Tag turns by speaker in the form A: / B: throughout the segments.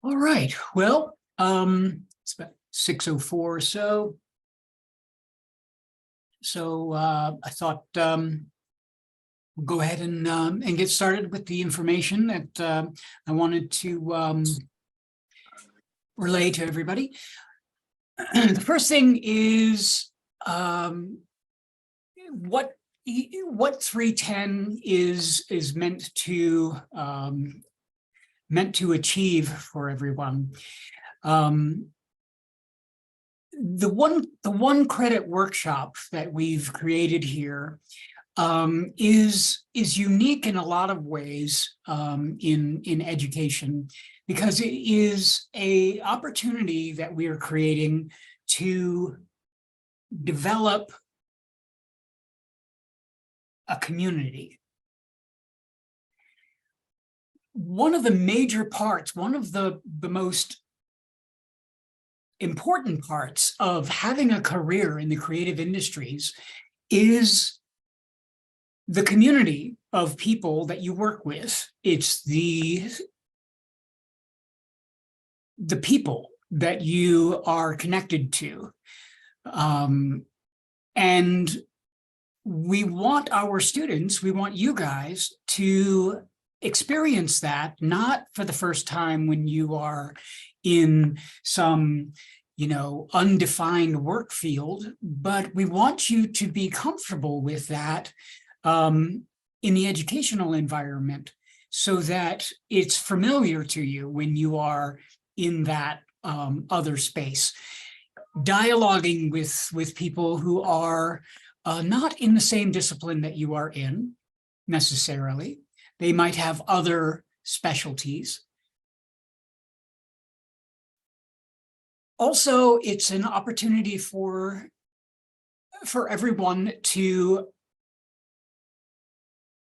A: All right, well, it's about 6:04 or so. So I thought we'll go ahead and get started with the information that I wanted to relay to everybody. The first thing is what 310 is meant to achieve for everyone. The one credit workshop that we've created here is unique in a lot of ways in education, because it is an opportunity that we are creating to develop a community. One of the major parts, one of the most important parts of having a career in the creative industries is the community of people that you work with. It's the people that you are connected to. And we want our students, we want you guys to experience that, not for the first time when you are in some, undefined work field, but we want you to be comfortable with that in the educational environment, so that it's familiar to you when you are in that other space. Dialoguing with people who are not in the same discipline that you are in necessarily. They might have other specialties. Also, it's an opportunity for everyone to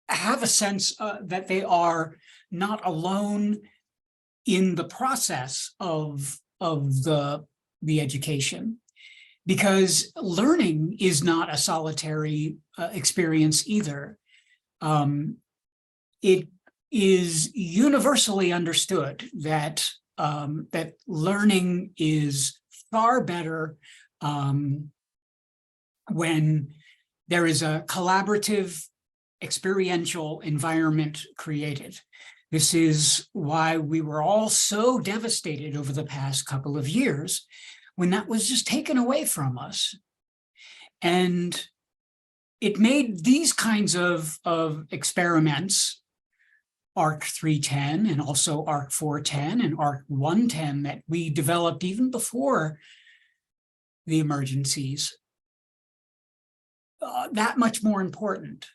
A: have a sense that they are not alone in the process of the education, because learning is not a solitary experience either. It is universally understood that that learning is far better when there is a collaborative, experiential environment created. This is why we were all so devastated over the past couple of years when that was just taken away from us. And it made these kinds of experiments, ARC 310 and also ARC 410 and ARC 110, that we developed even before the emergencies, that much more important,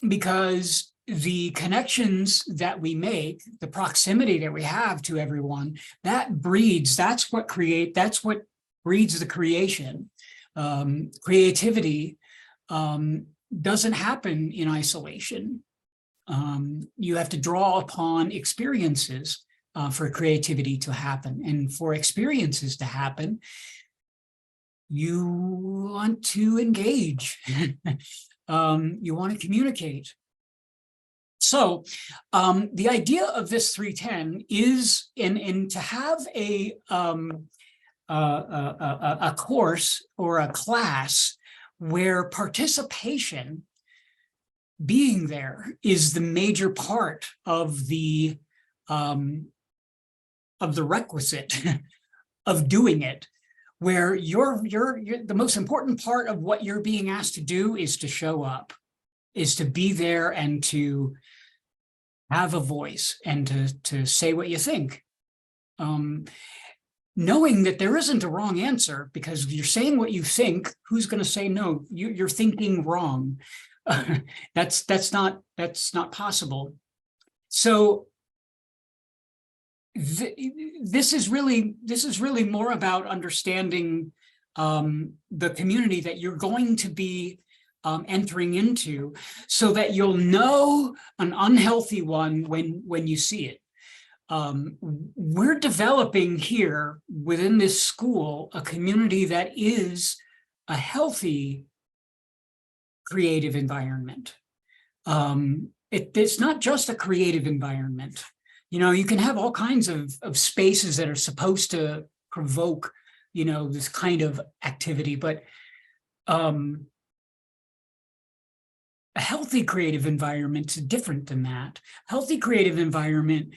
A: because the connections that we make, the proximity that we have to everyone, that's what breeds the creation. Creativity doesn't happen in isolation. You have to draw upon experiences for creativity to happen. And for experiences to happen, you want to engage. You want to communicate. So the idea of this 310 is to have a course or a class where participation, being there, is the major part of the requisite of doing it, where you're the most important part of what you're being asked to do is to show up, is to be there and to have a voice and to say what you think. Knowing that there isn't a wrong answer, because you're saying what you think. Who's going to say no? You're thinking wrong. That's not possible. So this is really more about understanding the community that you're going to be entering into, so that you'll know an unhealthy one when you see it. We're developing here within this school a community that is a healthy creative environment. It's not just a creative environment. You know, you can have all kinds of spaces that are supposed to provoke, you know, this kind of activity, but a healthy creative environment is different than that. A healthy creative environment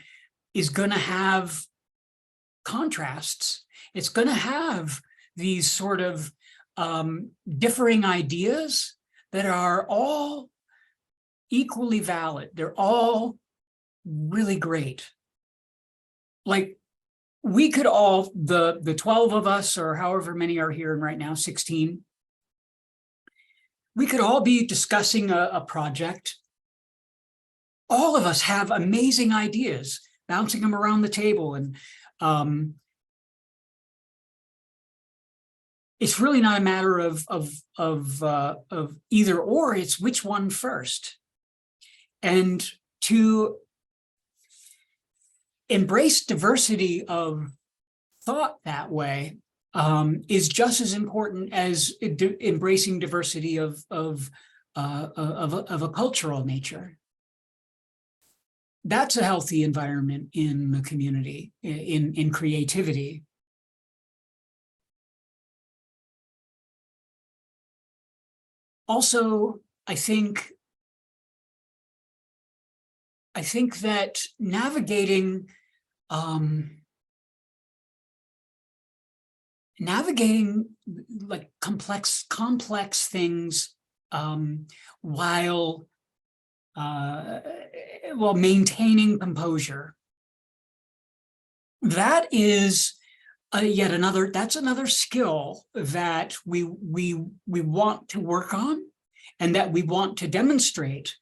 A: is going to have contrasts. It's going to have these sort of differing ideas that are all equally valid. They're all really great. Like, we could all, the 12 of us, or however many are here right now, 16, we could all be discussing a project. All of us have amazing ideas, bouncing them around the table, and it's really not a matter of either or. It's which one first. And to embrace diversity of thought that way is just as important as embracing diversity of a cultural nature. That's a healthy environment in the community, in creativity. Also, I think that navigating like complex things while maintaining composure, that is that's another skill that we want to work on, and that we want to demonstrate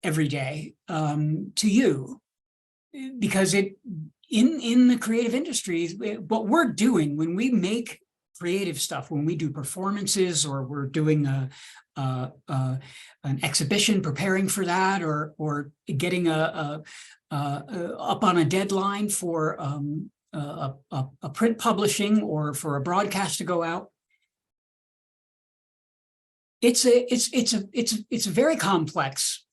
A: every day to you, because in the creative industries, what we're doing when we make creative stuff, when we do performances, or we're doing an exhibition, preparing for that, or getting up on a deadline for a print publishing, or for a broadcast to go out. It's a very complex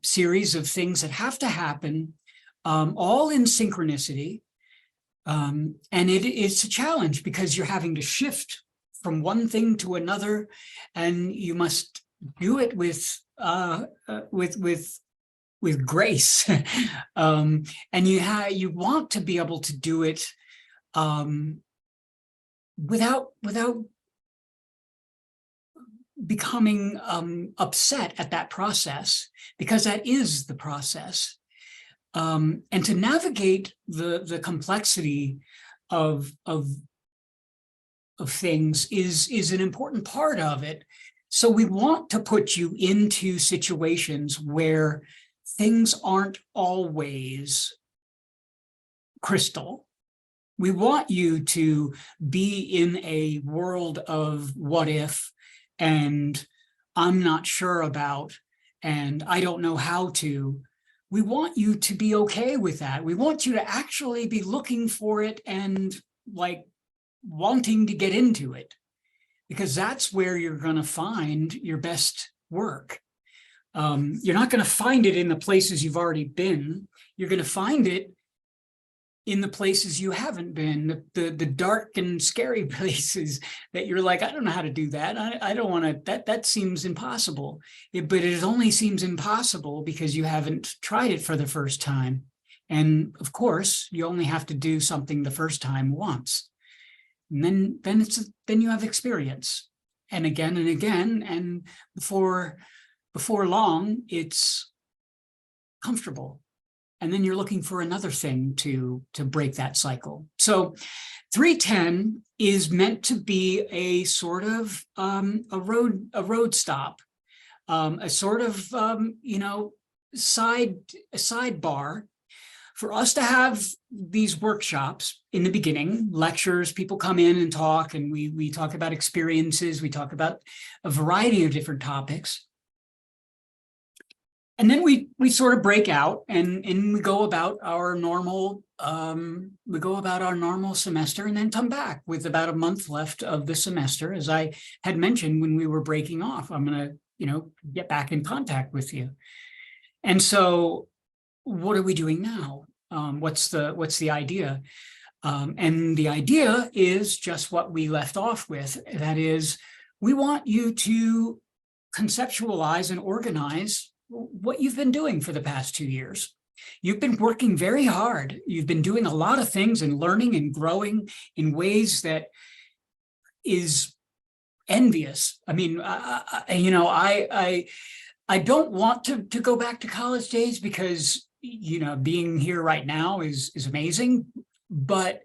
A: series of things that have to happen, all in synchronicity, and it's a challenge, because you're having to shift from one thing to another, and you must do it with grace, and you want to be able to do it without becoming upset at that process, because that is the process. And to navigate the complexity of things is an important part of it. So we want to put you into situations where things aren't always crystal. We want you to be in a world of what if, and I'm not sure about, and I don't know how to. We want you to be okay with that. We want you to actually be looking for it and like wanting to get into it, because that's where you're going to find your best work. You're not going to find it in the places you've already been. You're going to find it in the places you haven't been, the dark and scary places that you're like, I don't know how to do that. I don't want to, that seems impossible. But it only seems impossible because you haven't tried it for the first time. And of course, you only have to do something the first time once. And then you have experience, and again, and before long, it's comfortable. And then you're looking for another thing to break that cycle. So 310 is meant to be a sort of a road stop, a sort of sidebar for us to have these workshops in the beginning, lectures. People come in and talk, and we talk about experiences. We talk about a variety of different topics. And then we sort of break out and we go about our normal semester, and then come back with about a month left of the semester. As I had mentioned when we were breaking off, I'm going to, get back in contact with you. And so what are we doing now? What's the idea? And the idea is just what we left off with. That is, we want you to conceptualize and organize what you've been doing for the past 2 years. You've been working very hard. You've been doing a lot of things and learning and growing in ways that is envious. I mean, I don't want to go back to college days because, being here right now is amazing. But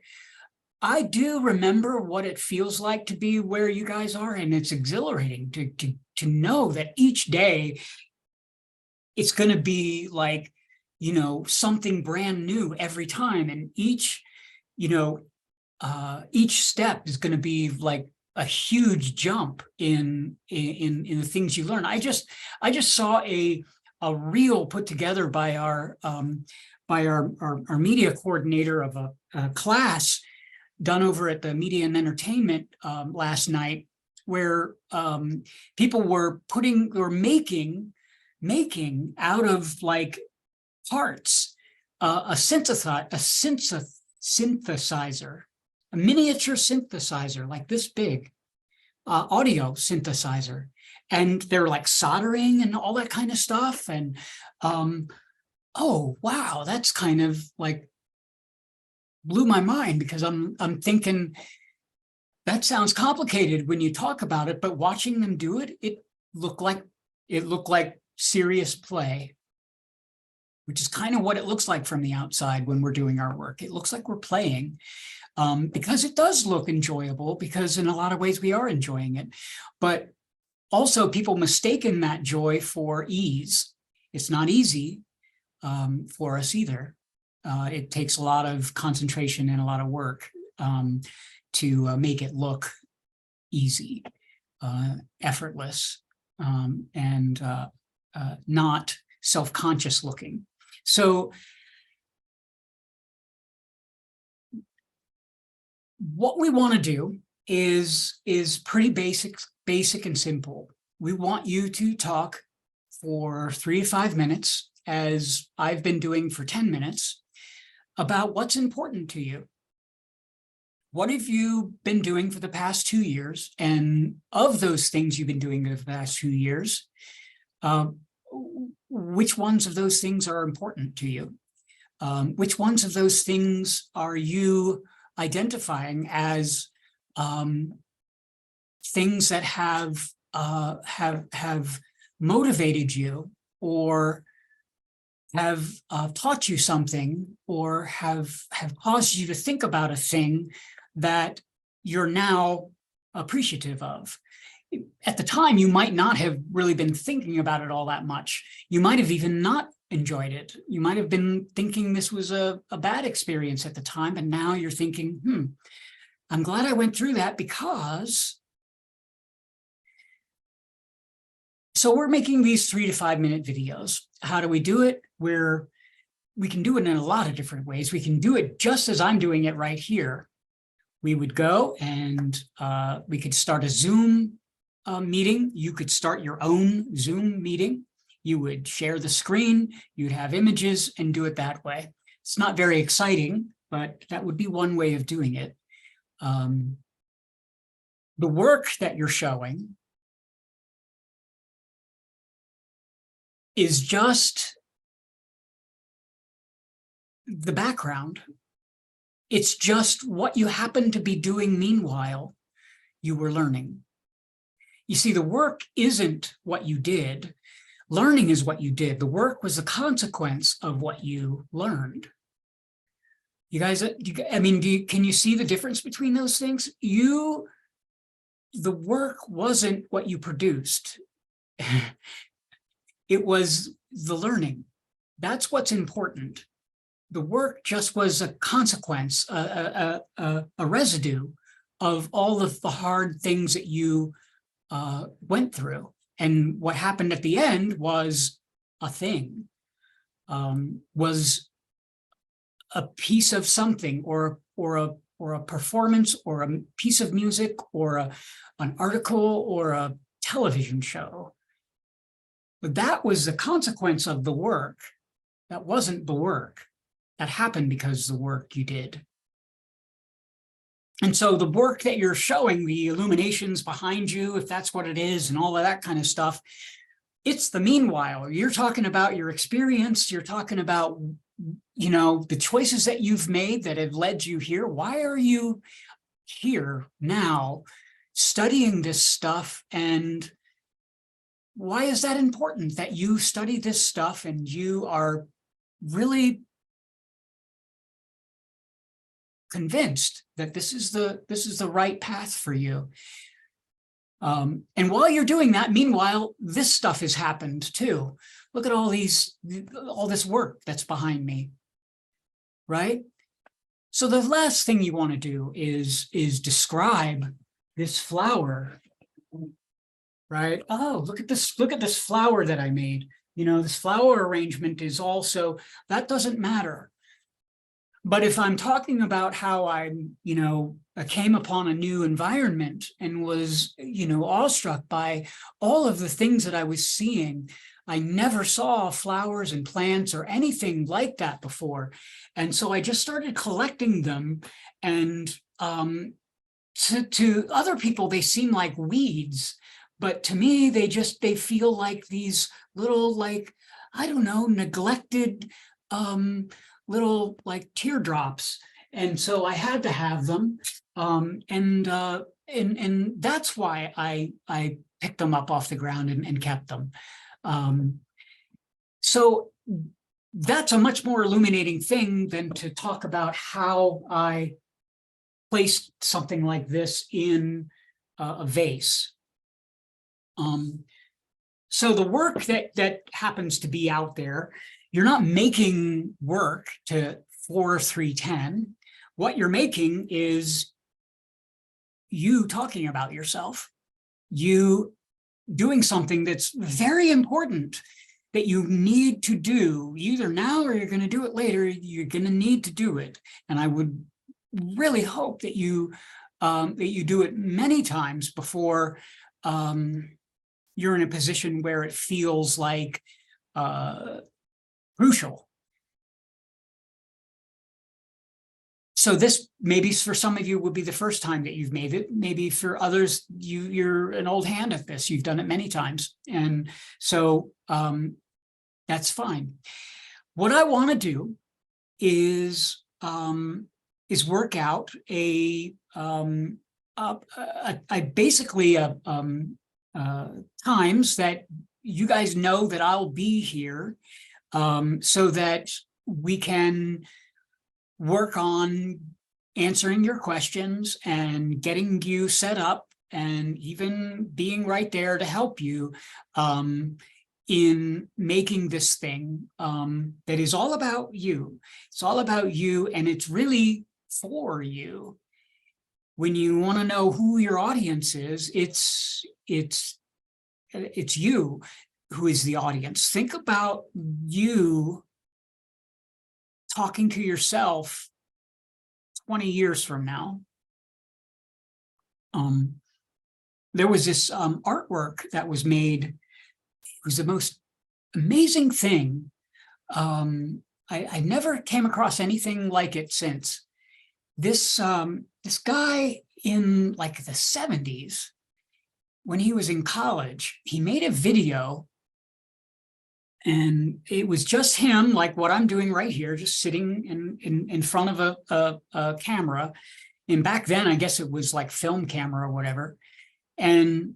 A: I do remember what it feels like to be where you guys are, and it's exhilarating to know that each day it's going to be like, something brand new every time, and each step is going to be like a huge jump in the things you learn. I just saw a reel put together by our media coordinator of a class done over at the Media and Entertainment last night, where people were making out of like parts a synthesizer, a miniature synthesizer like this big, audio synthesizer, and they're like soldering and all that kind of stuff. And oh wow, that's kind of like blew my mind, because I'm thinking that sounds complicated when you talk about it, but watching them do it, it looked like serious play, which is kind of what it looks like from the outside when we're doing our work. It looks like we're playing, because it does look enjoyable, because in a lot of ways we are enjoying it. But also people mistaken that joy for ease. It's not easy for us either. It takes a lot of concentration and a lot of work to make it look easy, effortless, and not self-conscious looking. So what we want to do is pretty basic and simple. We want you to talk for 3 to 5 minutes, as I've been doing for 10 minutes, about what's important to you. What have you been doing for the past 2 years? And of those things you've been doing for the past 2 years, which ones of those things are important to you? Which ones of those things are you identifying as things that have motivated you, or have taught you something, or have caused you to think about a thing that you're now appreciative of? At the time, you might not have really been thinking about it all that much. You might have even not enjoyed it. You might have been thinking this was a bad experience at the time, and now you're thinking, I'm glad I went through that because... So we're making these 3 to 5 minute videos. How do we do it? We can do it in a lot of different ways. We can do it just as I'm doing it right here. We would go and we could start a Zoom meeting. You could start your own Zoom meeting. You would share the screen, you'd have images, and do it that way. It's not very exciting, but that would be one way of doing it. The work that you're showing is just the background. It's just what you happen to be doing meanwhile you were learning. You see, the work isn't what you did. Learning is what you did. The work was a consequence of what you learned. You guys, can you see the difference between those things? The work wasn't what you produced. It was the learning. That's what's important. The work just was a consequence, a residue of all of the hard things that you went through. And what happened at the end was a thing, was a piece of something, or a performance, or a piece of music, or an article, or a television show. But that was the consequence of the work. That wasn't the work. That happened because of the work you did. And so the work that you're showing, the illuminations behind you, if that's what it is, and all of that kind of stuff, it's the meanwhile. You're talking about your experience. You're talking about, the choices that you've made that have led you here. Why are you here now studying this stuff? And why is that important that you study this stuff and you are really convinced that this is the right path for you? And while you're doing that, meanwhile, this stuff has happened too. Look at all this work that's behind me, right? So the last thing you want to do is describe this flower, right? Oh, look at this flower that I made. This flower arrangement is also, that doesn't matter. But if I'm talking about how I came upon a new environment and was, awestruck by all of the things that I was seeing, I never saw flowers and plants or anything like that before. And so I just started collecting them. And to other people, they seem like weeds. But to me, they feel like these little, like, I don't know, neglected, little like teardrops. And so I had to have them. And that's why I picked them up off the ground and kept them. So that's a much more illuminating thing than to talk about how I placed something like this in a vase. So the work that happens to be out there, you're not making work to 4-3-10. What you're making is you talking about yourself, you doing something that's very important that you need to do either now or you're going to do it later. You're going to need to do it. And I would really hope that you do it many times before you're in a position where it feels like crucial. So this maybe for some of you would be the first time that you've made it. Maybe for others, you're an old hand at this. You've done it many times. And so that's fine. What I want to do is work out basically times that you guys know that I'll be here, so that we can work on answering your questions and getting you set up and even being right there to help you in making this thing that is all about you. It's all about you, and it's really for you. When you want to know who your audience is, it's you who is the audience. Think about you talking to yourself 20 years from now. There was this artwork that was made. It was the most amazing thing. I never came across anything like it since. This guy in like the 70s, when he was in college, he made a video. And it was just him, like what I'm doing right here, just sitting in front of a camera. And back then, I guess it was like film camera or whatever. And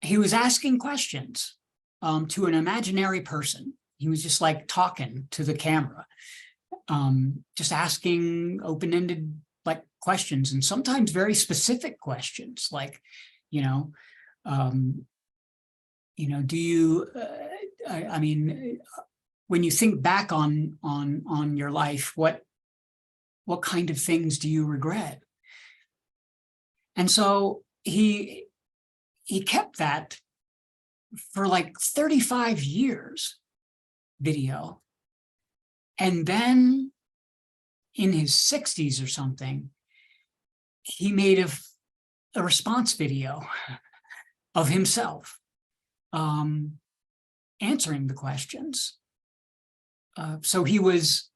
A: he was asking questions to an imaginary person. He was just like talking to the camera, just asking open-ended like questions, and sometimes very specific questions, like, do you? I mean, when you think back on your life, what kind of things do you regret? And so he kept that for like 35 years. video. And then in his 60s or something, he made a response video of himself answering the questions. So he was,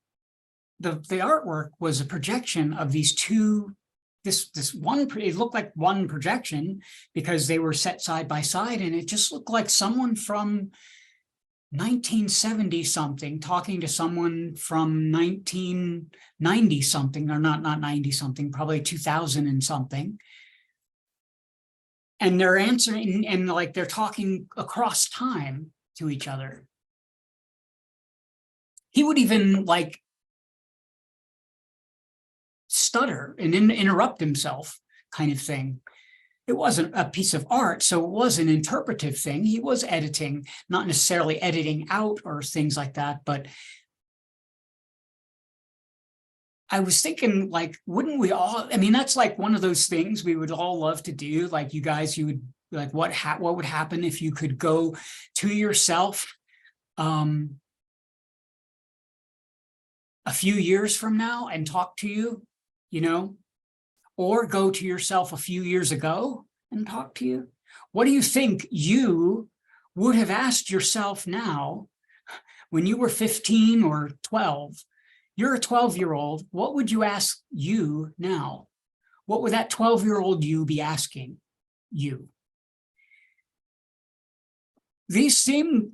A: the artwork was a projection of these two, this one, it looked like one projection because they were set side by side, and it just looked like someone from 1970 something talking to someone from 1990 something, or not 90 something, probably 2000 and something. And they're answering, and like they're talking across time to each other. He would even like stutter and interrupt himself, kind of thing. It wasn't a piece of art, so it was an interpretive thing. He was editing, not necessarily editing out or things like that, but I was thinking, like, wouldn't we all, I mean, that's like one of those things we would all love to do. Like you guys, you would like, what would happen if you could go to yourself a few years from now and talk to you, you know, or go to yourself a few years ago and talk to you? What do you think you would have asked yourself now when you were 15 or 12? You're a 12-year-old. What would you ask you now? What would that 12-year-old you be asking you? These seem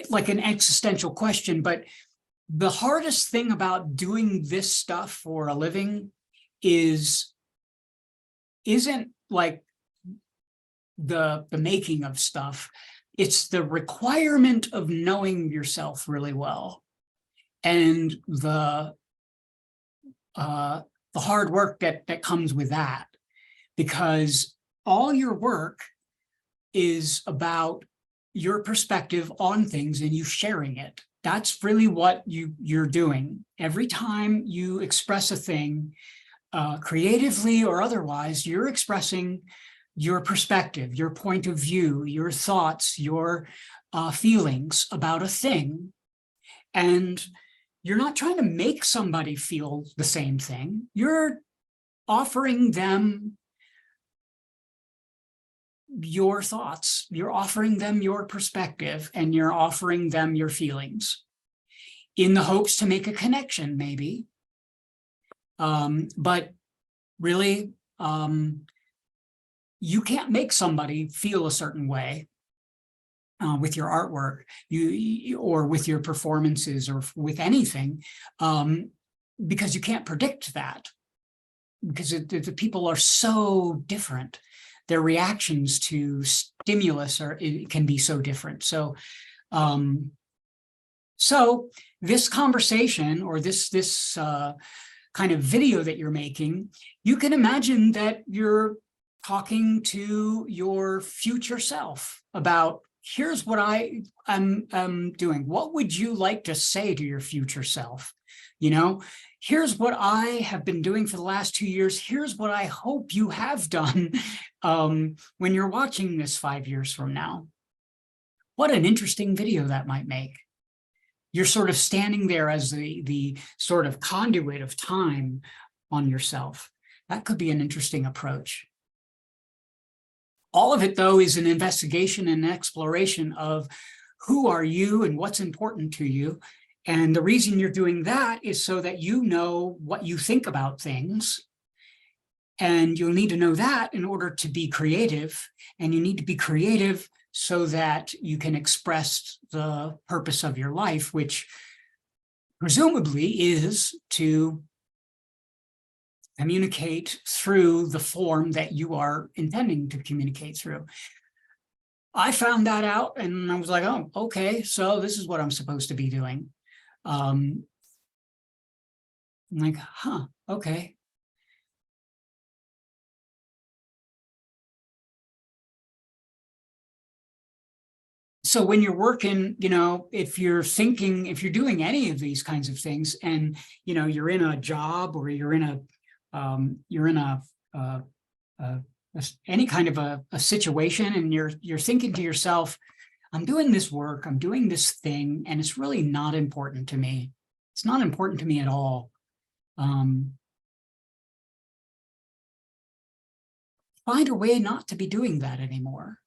A: like an existential question, but the hardest thing about doing this stuff for a living isn't like the making of stuff. It's the requirement of knowing yourself really well, and the hard work that comes with that, because all your work is about your perspective on things and you sharing it. That's really what you're doing. Every time you express a thing, creatively or otherwise, you're expressing your perspective, your point of view, your thoughts, your feelings about a thing. And you're not trying to make somebody feel the same thing. You're offering them your thoughts, you're offering them your perspective, and you're offering them your feelings in the hopes to make a connection, maybe. But really, you can't make somebody feel a certain way with your artwork, or with your performances, or with anything, because you can't predict that, because the people are so different. Their reactions to stimulus can be so different. So, so this conversation, or this kind of video that you're making, you can imagine that you're talking to your future self about, here's what I'm doing. What would you like to say to your future self? You know, here's what I have been doing for the last 2 years. Here's what I hope you have done when you're watching this 5 years from now. What an interesting video that might make. You're sort of standing there as the sort of conduit of time on yourself. That could be an interesting approach. All of it, though, is an investigation and exploration of who are you and what's important to you. And the reason you're doing that is so that you know what you think about things. And you'll need to know that in order to be creative. And you need to be creative so that you can express the purpose of your life, which presumably is to communicate through the form that you are intending to communicate through. I found that out and I was like, oh, okay, so this is what I'm supposed to be doing. I'm like, huh, okay. So when you're working, you know, if you're doing any of these kinds of things, and, you know, you're in a job, or you're in any kind of a situation, and you're thinking to yourself, I'm doing this work, I'm doing this thing, and it's really not important to me. It's not important to me at all. Find a way not to be doing that anymore.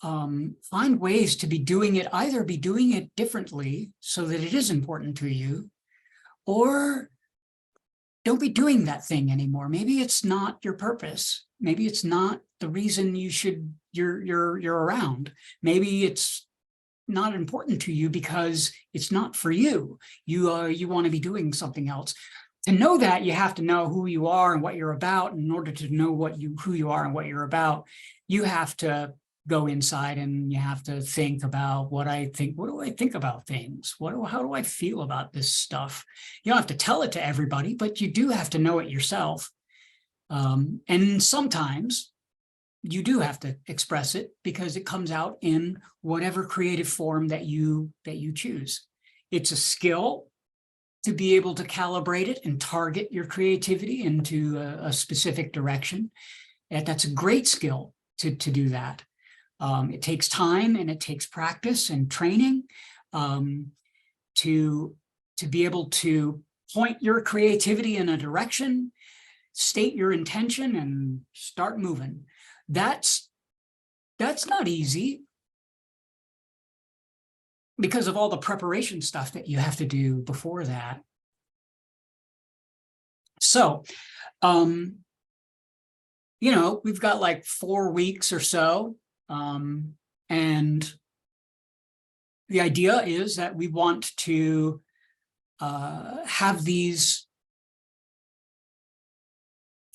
A: Find ways to be doing it, either be doing it differently so that it is important to you, or don't be doing that thing anymore. Maybe it's not your purpose. Maybe it's not the reason you're around. Maybe it's not important to you because it's not for you. You want to be doing something else. To know that, you have to know who you are and what you're about. In order to know who you are and what you're about, you have to go inside and you have to think about what do I think about things? How do I feel about this stuff? You don't have to tell it to everybody, but you do have to know it yourself. And sometimes you do have to express it because it comes out in whatever creative form that you choose. It's a skill to be able to calibrate it and target your creativity into a specific direction. And that's a great skill to do that. It takes time and it takes practice and training to be able to point your creativity in a direction, state your intention, and start moving. That's not easy because of all the preparation stuff that you have to do before that. So, we've got like 4 weeks or so. And the idea is that we want to have these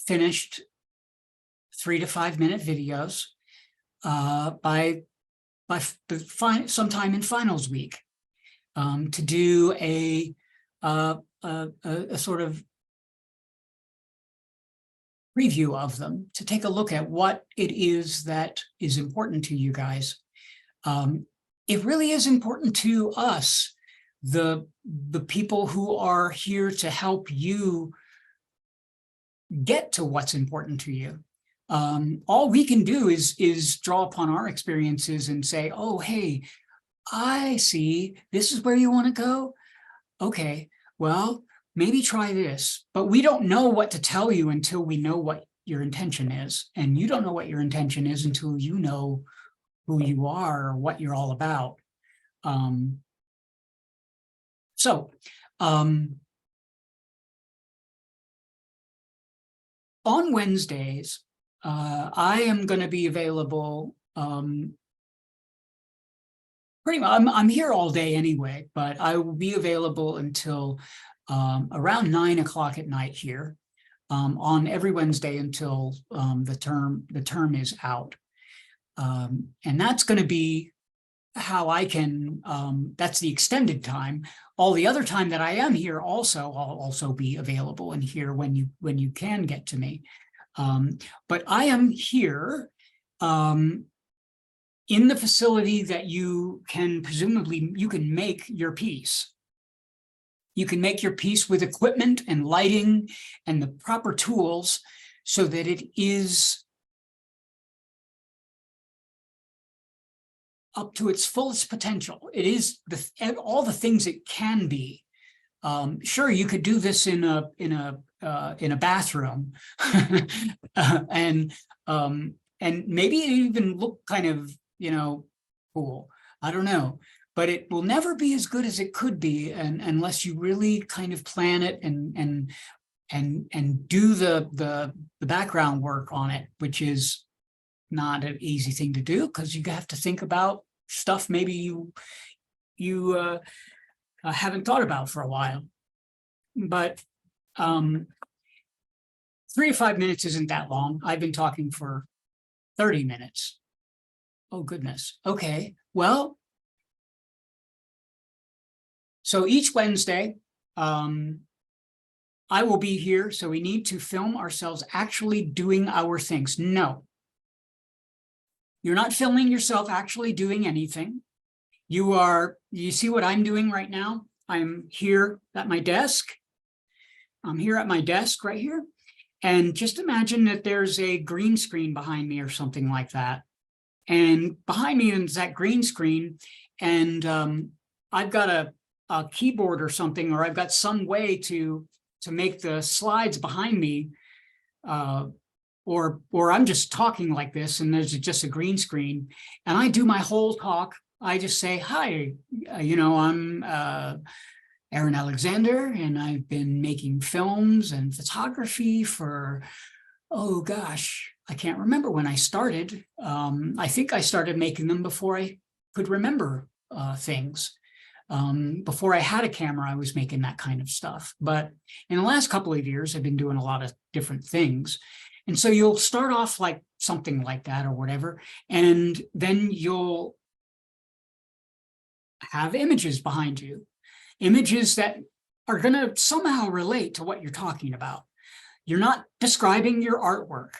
A: finished 3 to 5 minute videos by sometime in finals week, to do a sort of preview of them, to take a look at what it is that is important to you guys. It really is important to us, the people who are here to help you get to what's important to you. All we can do is draw upon our experiences and say, oh, hey, I see, this is where you want to go. Okay, well, maybe try this. But we don't know what to tell you until we know what your intention is. And you don't know what your intention is until you know who you are or what you're all about. On Wednesdays, I am going to be available pretty much. I'm here all day anyway, but I will be available until around 9 o'clock at night here on every Wednesday until the term is out. And that's going to be how I can, that's the extended time. All the other time that I am here also, I'll also be available and here when you can get to me. But I am here in the facility that you can presumably, you can make your piece. You can make your piece with equipment and lighting and the proper tools so that it is up to its fullest potential. It is all the things it can be. Sure, you could do this in a bathroom, and maybe it even look kind of cool. I don't know, but it will never be as good as it could be, unless you really kind of plan it and do the background work on it, which is not an easy thing to do because you have to think about stuff maybe you haven't thought about for a while. But 3 to 5 minutes isn't that long. I've been talking for 30 minutes. Oh, goodness. Okay. Well, so each Wednesday, I will be here. So we need to film ourselves actually doing our things. No, you're not filming yourself actually doing anything. You see what I'm doing right now? I'm here at my desk. I'm here at my desk right here. And just imagine that there's a green screen behind me or something like that. And behind me is that green screen, and I've got a keyboard or something, or I've got some way to make the slides behind me, or I'm just talking like this, and there's just a green screen, and I do my whole talk. I just say, hi, I'm Aaron Alexander, and I've been making films and photography for, oh gosh, I can't remember when I started. I think I started making them before I could remember things. Before I had a camera, I was making that kind of stuff. But in the last couple of years, I've been doing a lot of different things. And so you'll start off like something like that or whatever, and then you'll have images behind you, images that are going to somehow relate to what you're talking about. You're not describing your artwork.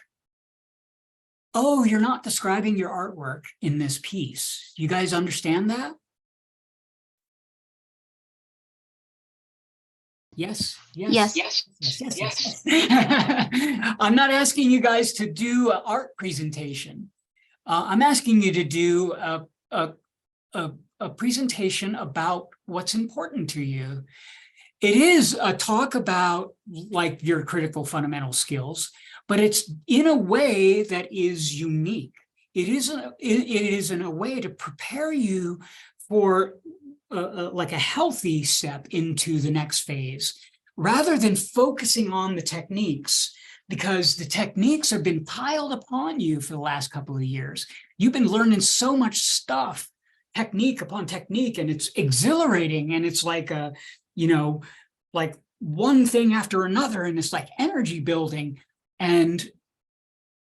A: Oh, you're not describing your artwork in this piece. You guys understand that? Yes, yes,
B: Yes.
A: yes. I'm not asking you guys to do an art presentation. I'm asking you to do a presentation about what's important to you. It is a talk about like your critical fundamental skills, but it's in a way that is unique. It is in a way to prepare you for like a healthy step into the next phase, rather than focusing on the techniques, because the techniques have been piled upon you for the last couple of years. You've been learning so much stuff, technique upon technique, and it's exhilarating, and it's like a, like one thing after another, and it's like energy building, and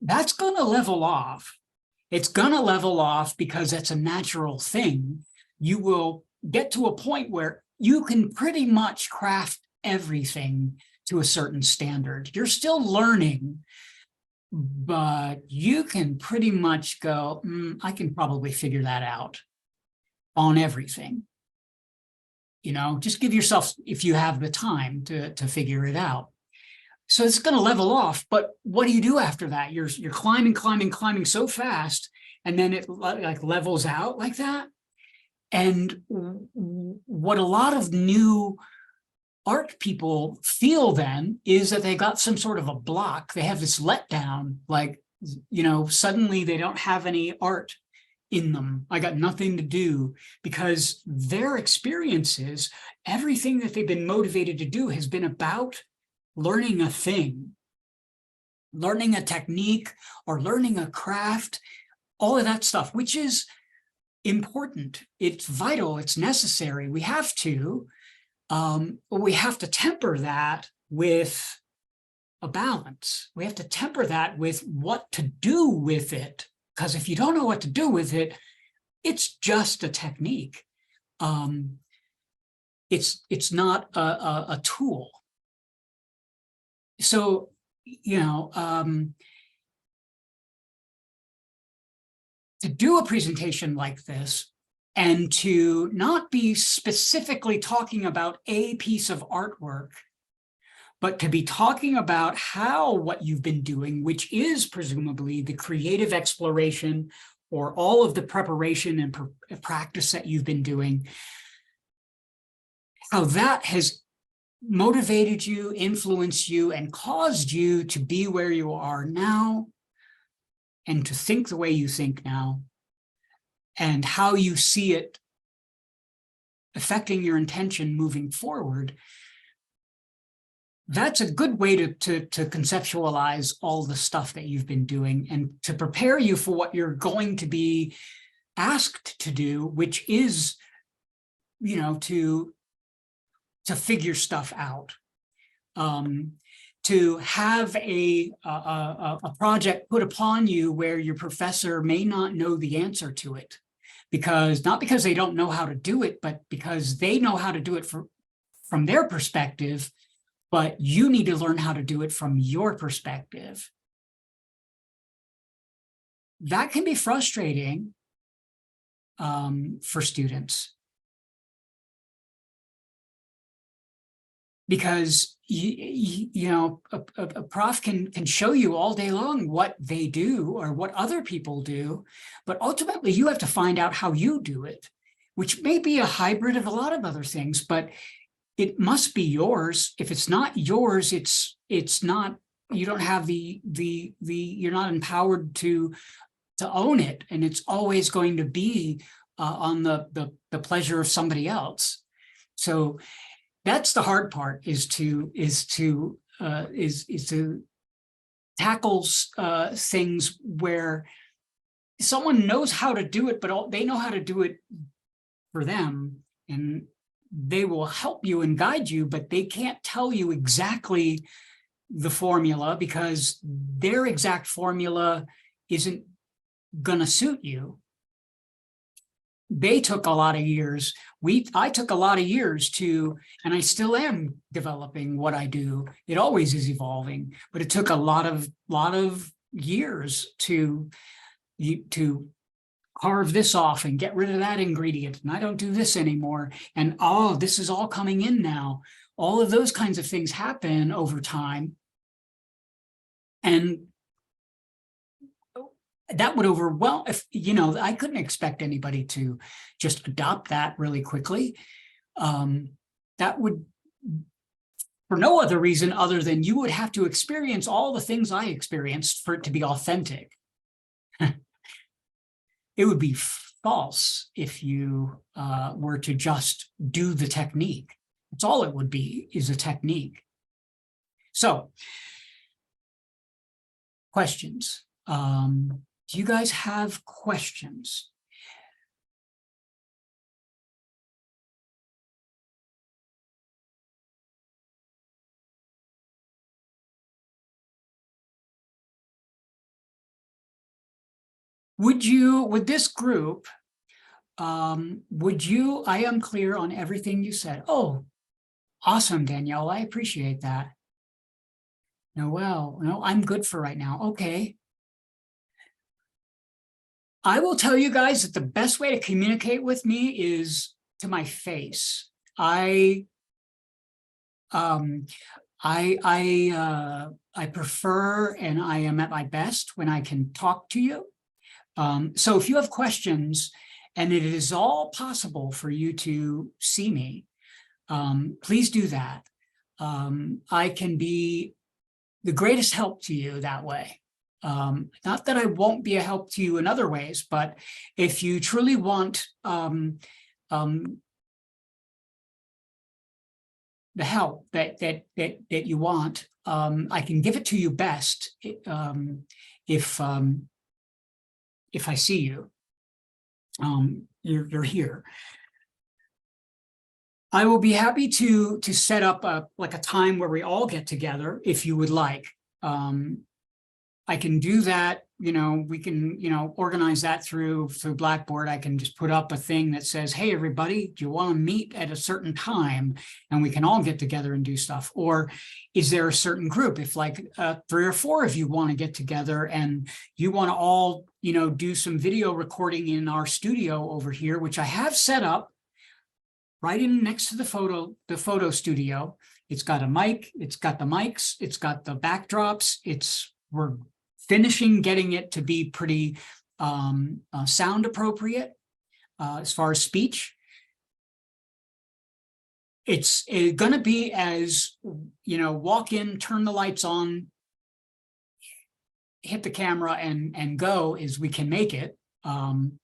A: that's going to level off. It's going to level off because that's a natural thing. You will get to a point where you can pretty much craft everything to a certain standard. You're still learning, but you can pretty much go, I can probably figure that out on everything. Just give yourself, if you have the time to figure it out. So it's going to level off, but what do you do after that? You're climbing so fast, and then it like levels out like that. And what a lot of new art people feel then is that they got some sort of a block. They have this letdown, like, suddenly they don't have any art in them. I got nothing to do, because their experiences, everything that they've been motivated to do has been about learning a thing, learning a technique, or learning a craft, all of that stuff, which is important. It's vital. It's necessary. We have to, but we have to temper that with a balance. We have to temper that with what to do with it. Because if you don't know what to do with it, it's just a technique. It's not a tool. So, to do a presentation like this, and to not be specifically talking about a piece of artwork, but to be talking about how what you've been doing, which is presumably the creative exploration or all of the preparation and practice that you've been doing, how that has motivated you, influenced you, and caused you to be where you are now, and to think the way you think now, and how you see it affecting your intention moving forward. That's a good way to conceptualize all the stuff that you've been doing, and to prepare you for what you're going to be asked to do, which is, to figure stuff out. To have a project put upon you where your professor may not know the answer to it, not because they don't know how to do it, but because they know how to do it from their perspective, but you need to learn how to do it from your perspective. That can be frustrating for students. because you know, a prof can show you all day long what they do or what other people do, but ultimately you have to find out how you do it, which may be a hybrid of a lot of other things, but it must be yours. If it's not yours, it's not, you don't have you're not empowered to own it, and it's always going to be on the pleasure of somebody else. So that's the hard part, is to tackle things where someone knows how to do it, but they know how to do it for them, and they will help you and guide you, but they can't tell you exactly the formula, because their exact formula isn't gonna suit you. They took a lot of years. I took a lot of years to, and I still am developing what I do. It always is evolving, but it took a lot of years to carve this off and get rid of that ingredient. And I don't do this anymore. And oh, this is all coming in now. All of those kinds of things happen over time. And that would overwhelm, if, you know, I couldn't expect anybody to just adopt that really quickly. That would, for no other reason other than you would have to experience all the things I experienced for it to be authentic. It would be false if you were to just do the technique. That's all it would be, is a technique. So, questions. Do you guys have questions? Would this group, I am clear on everything you said. Oh, awesome, Danielle, I appreciate that. No, I'm good for right now. Okay. I will tell you guys that the best way to communicate with me is to my face. I prefer, and I am at my best when I can talk to you. So if you have questions, and it is all possible for you to see me, please do that. I can be the greatest help to you that way. Not that I won't be a help to you in other ways, but if you truly want the help that you want, I can give it to you best if I see you. You're here. I will be happy to set up like a time where we all get together if you would like. I can do that, you know, we can, you know, organize that through Blackboard. I can just put up a thing that says, hey, everybody, do you want to meet at a certain time? And we can all get together and do stuff. Or is there a certain group? If like 3 or 4 of you want to get together and you want to all, you know, do some video recording in our studio over here, which I have set up right in next to the photo studio. It's got a mic, it's got the mics, it's got the backdrops, we're finishing getting it to be pretty sound appropriate as far as speech. It's going to be as, you know, walk in, turn the lights on, hit the camera and go as we can make it. And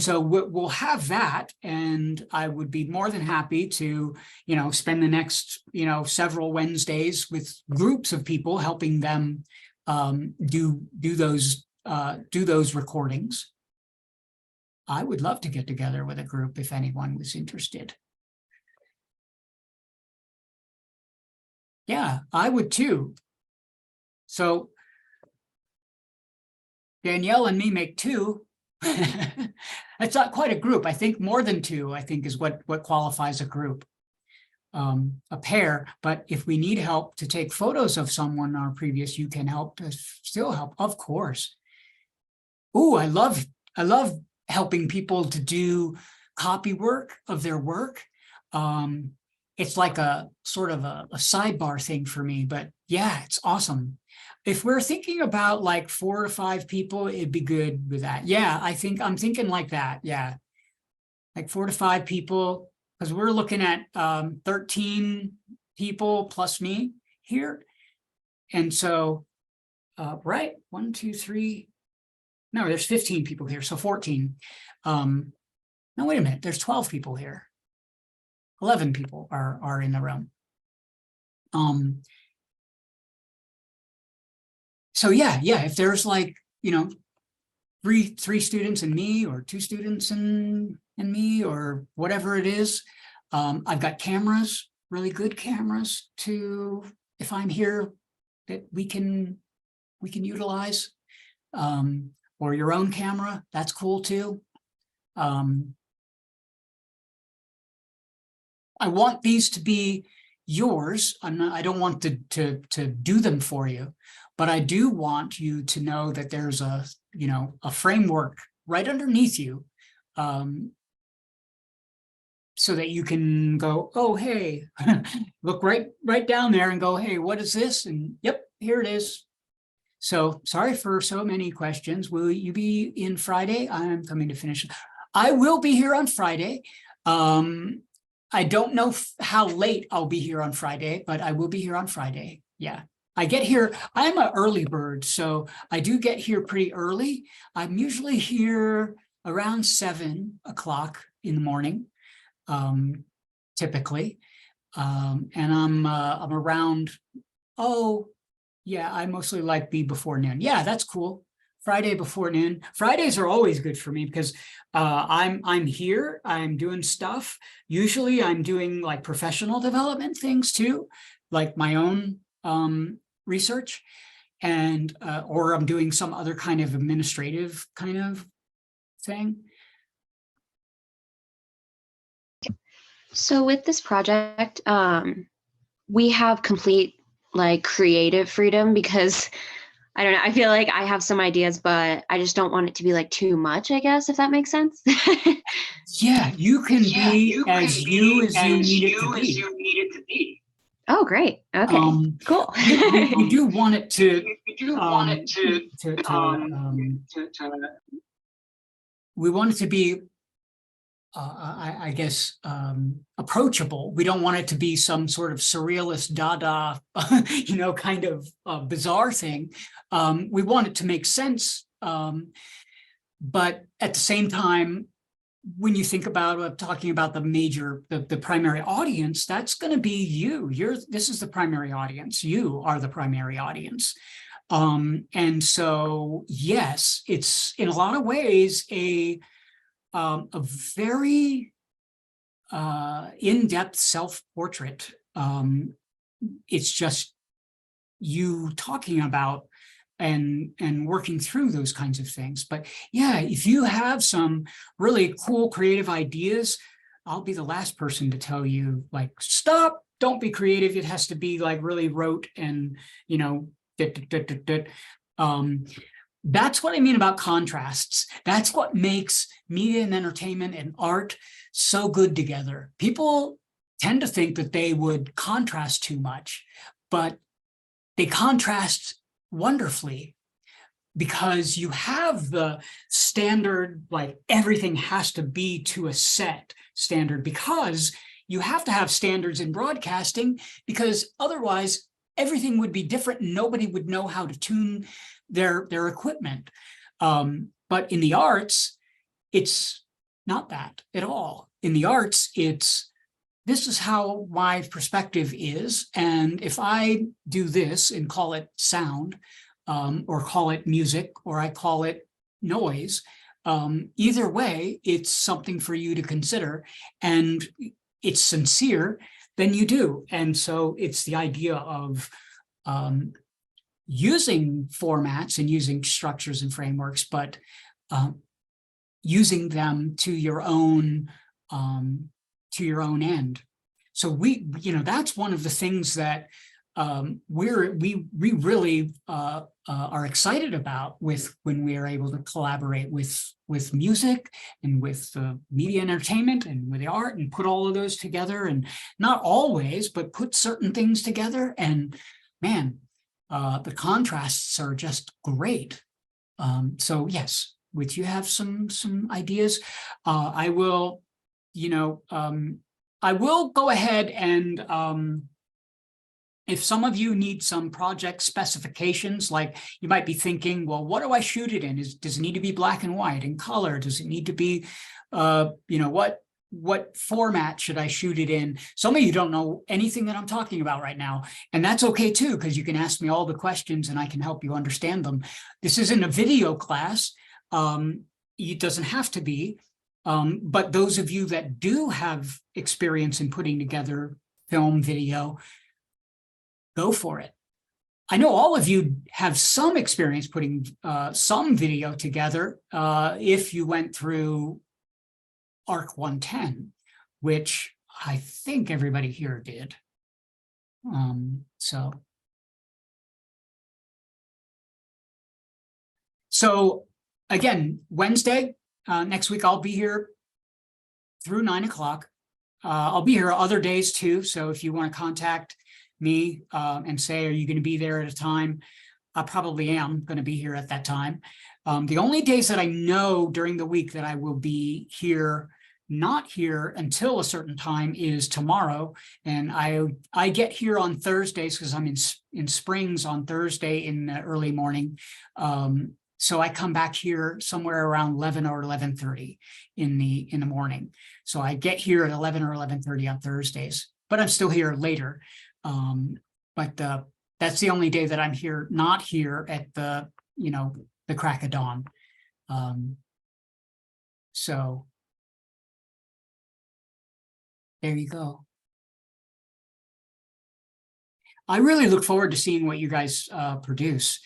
A: so we'll have that, and I would be more than happy to, you know, spend the next, you know, several Wednesdays with groups of people, helping them do those recordings. I would love to get together with a group if anyone was interested. Yeah, I would too. So Danielle and me make 2. It's not quite a group. I think more than 2, I think, is what qualifies a group, a pair. But if we need help to take photos of someone in our previous, you can help, still help, of course. Ooh, I love helping people to do copy work of their work. it's like a sort of a sidebar thing for me, but yeah, it's awesome. If we're thinking about like 4 to 5 people, it'd be good with that. Yeah, I'm thinking like that. Yeah, like 4 to 5 people, because we're looking at 13 people plus me here. And so, right, 1, 2, 3. No, there's 15 people here, so 14. No, wait a minute, there's 12 people here. 11 people are in the room. So yeah, if there's like, three students and me, or 2 students and me, or whatever it is, I've got cameras, really good cameras to, if I'm here, that we can utilize, or your own camera, that's cool too. I want these to be yours. I don't want to do them for you, but I do want you to know that there's a framework right underneath you, so that you can go, oh, hey, look right down there and go, hey, what is this? And yep, here it is. So sorry for so many questions. Will you be in Friday? I'm coming to finish. I will be here on Friday. I don't know how late I'll be here on Friday, but I will be here on Friday. Yeah, I get here. I'm an early bird, so I do get here pretty early. I'm usually here around 7 o'clock in the morning, typically, and I'm around. Oh, yeah, I mostly like be before noon. Yeah, that's cool. Friday before noon. Fridays are always good for me because I'm here, I'm doing stuff. Usually I'm doing like professional development things too, like my own research, and or I'm doing some other kind of administrative kind of thing.
B: So with this project, we have complete like creative freedom because I don't know. I feel like I have some ideas, but I just don't want it to be like too much, I guess, if that makes sense.
A: Yeah, you can be as you need it to be.
B: Oh, great. Okay, cool.
A: We do want it to, we want it to be, I guess, approachable. We don't want it to be some sort of surrealist Dada, kind of bizarre thing. We want it to make sense, but at the same time, when you think about talking about the primary audience, that's going to be you. This is the primary audience. You are the primary audience. And so, yes, it's in a lot of ways a very in-depth self-portrait. It's just you talking about and working through those kinds of things. But yeah, if you have some really cool creative ideas, I'll be the last person to tell you, like, stop, don't be creative. It has to be like really rote and, that's what I mean about contrasts. That's what makes media and entertainment and art so good together. People tend to think that they would contrast too much, but they contrast wonderfully because you have the standard, like everything has to be to a set standard, because you have to have standards in broadcasting, because otherwise everything would be different and nobody would know how to tune their equipment. But in the arts, it's not that at all. In the arts, this is how my perspective is. And if I do this and call it sound, or call it music, or I call it noise, either way, it's something for you to consider, and it's sincere, then you do. And so it's the idea of using formats and using structures and frameworks, but using them to your own end. So that's one of the things that we really are excited about when we are able to collaborate with music and with media and entertainment and with the art and put all of those together, and not always, but put certain things together. And man, the contrasts are just great. So yes, with you have some ideas, I will, I will go ahead and if some of you need some project specifications, like you might be thinking, well, what do I shoot it in? Does it need to be black and white in color? Does it need to be, what format should I shoot it in? Some of you don't know anything that I'm talking about right now, and that's okay too, because you can ask me all the questions and I can help you understand them. This isn't a video class. It doesn't have to be, but those of you that do have experience in putting together film, video, go for it. I know all of you have some experience putting some video together if you went through ARC 110, which I think everybody here did. So again, Wednesday, next week, I'll be here through 9 o'clock. I'll be here other days too. So if you want to contact me and say, are you going to be there at a time? I probably am going to be here at that time. The only days that I know during the week that I will be here, not here until a certain time, is tomorrow. And I get here on Thursdays because I'm in Springs on Thursday in the early morning. So I come back here somewhere around 11 or 11:30 in the morning. So I get here at 11 or 11:30 on Thursdays, but I'm still here later. But that's the only day that I'm here, not here at the crack of dawn. So there you go. I really look forward to seeing what you guys produce,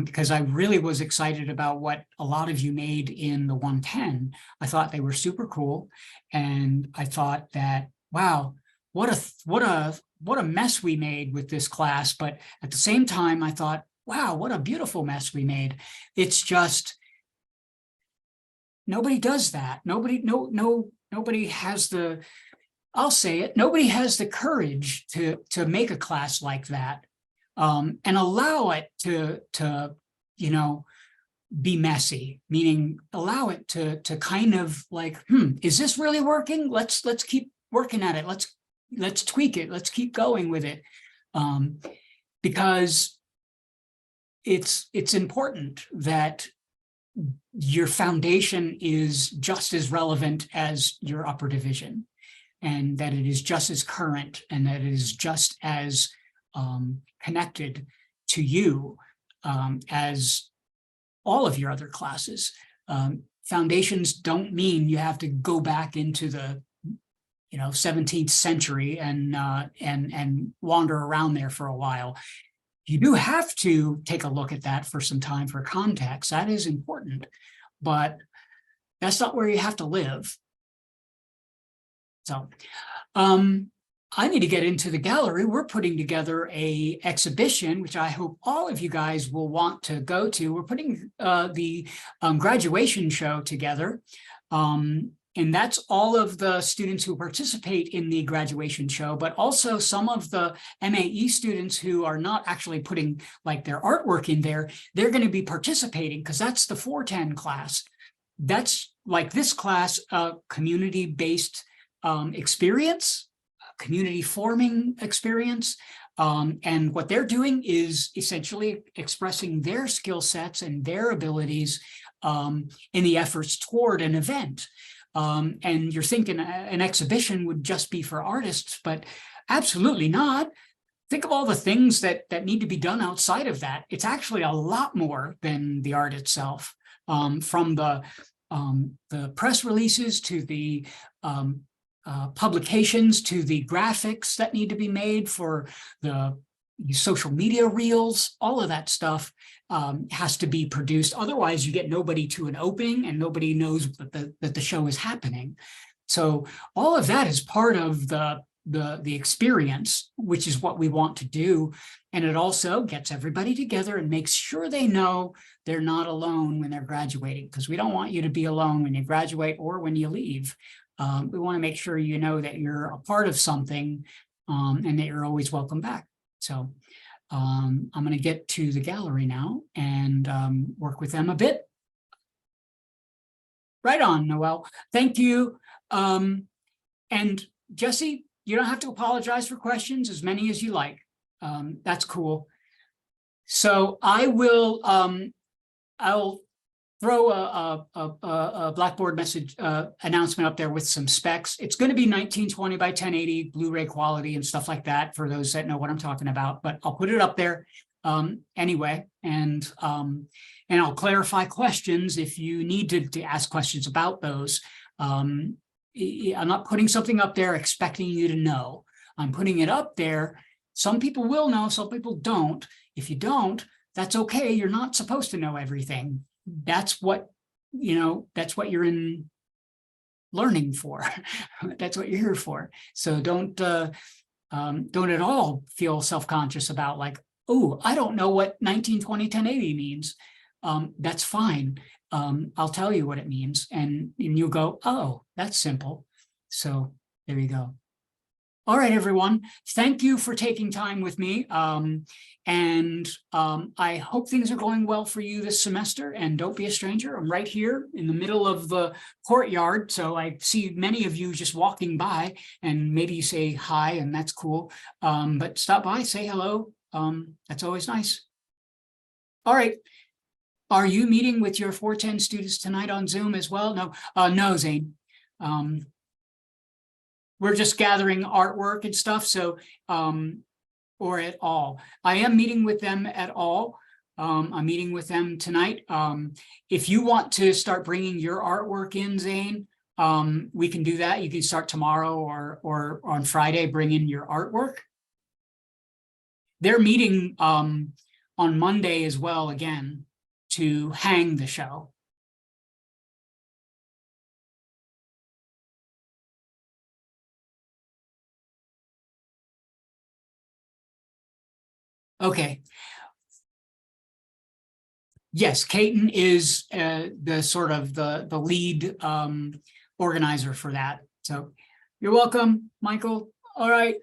A: because I really was excited about what a lot of you made in the 110. I thought they were super cool, and I thought that, wow, what a mess we made with this class. But at the same time, I thought, wow, what a beautiful mess we made. It's just, nobody does that. Nobody has the, I'll say it, nobody has the courage to make a class like that, and allow it to be messy, meaning allow it to kind of like, is this really working? Let's keep working at it. Let's tweak it. Let's keep going with it, because it's important that your foundation is just as relevant as your upper division, and that it is just as current, and that it is just as connected to you as all of your other classes. Foundations don't mean you have to go back into the 17th century and wander around there for a while. You do have to take a look at that for some time for context. That is important, but that's not where you have to live. So I need to get into the gallery. We're putting together an exhibition, which I hope all of you guys will want to go to. We're putting the graduation show together. And that's all of the students who participate in the graduation show, but also some of the MAE students who are not actually putting like their artwork in there. They're going to be participating because that's the 410 class. That's like this class, community-based experience, community forming experience. And what they're doing is essentially expressing their skill sets and their abilities in the efforts toward an event. And you're thinking an exhibition would just be for artists, but absolutely not. Think of all the things that need to be done outside of that. It's actually a lot more than the art itself, from the press releases to the publications to the graphics that need to be made for the social media reels. All of that stuff has to be produced. Otherwise, you get nobody to an opening and nobody knows that the show is happening. So all of that is part of the the experience, which is what we want to do. And it also gets everybody together and makes sure they know they're not alone when they're graduating, because we don't want you to be alone when you graduate or when you leave. We want to make sure you know that you're a part of something, and that you're always welcome back. So I'm going to get to the gallery now and work with them a bit. Right on, Noelle. Thank you. And Jesse, you don't have to apologize for questions, as many as you like. That's cool. So I will, I'll throw a Blackboard message announcement up there with some specs. It's going to be 1920 by 1080 Blu-ray quality and stuff like that for those that know what I'm talking about, but I'll put it up there anyway, and I'll clarify questions if you need to ask questions about those. I'm not putting something up there expecting you to know. I'm putting it up there. Some people will know, some people don't. If you don't, that's okay. You're not supposed to know everything. That's what, that's what you're in learning for. That's what you're here for. So don't at all feel self-conscious about like, oh, I don't know what 1920 1080 means. That's fine. I'll tell you what it means, and you'll go, oh, that's simple. So there you go. All right, everyone. Thank you for taking time with me. I hope things are going well for you this semester, and don't be a stranger. I'm right here in the middle of the courtyard. So I see many of you just walking by, and maybe you say hi, and that's cool. But stop by, say hello. That's always nice. All right. Are you meeting with your 410 students tonight on Zoom as well? No, no, Zane. We're just gathering artwork and stuff. So, or at all. I am meeting with them at all. I'm meeting with them tonight. If you want to start bringing your artwork in, Zane, we can do that. You can start tomorrow or on Friday, bring in your artwork. They're meeting on Monday as well, again, to hang the show. Okay. Yes, Caton is the sort of the lead organizer for that. So you're welcome, Michael. All right.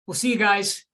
A: We'll see you guys.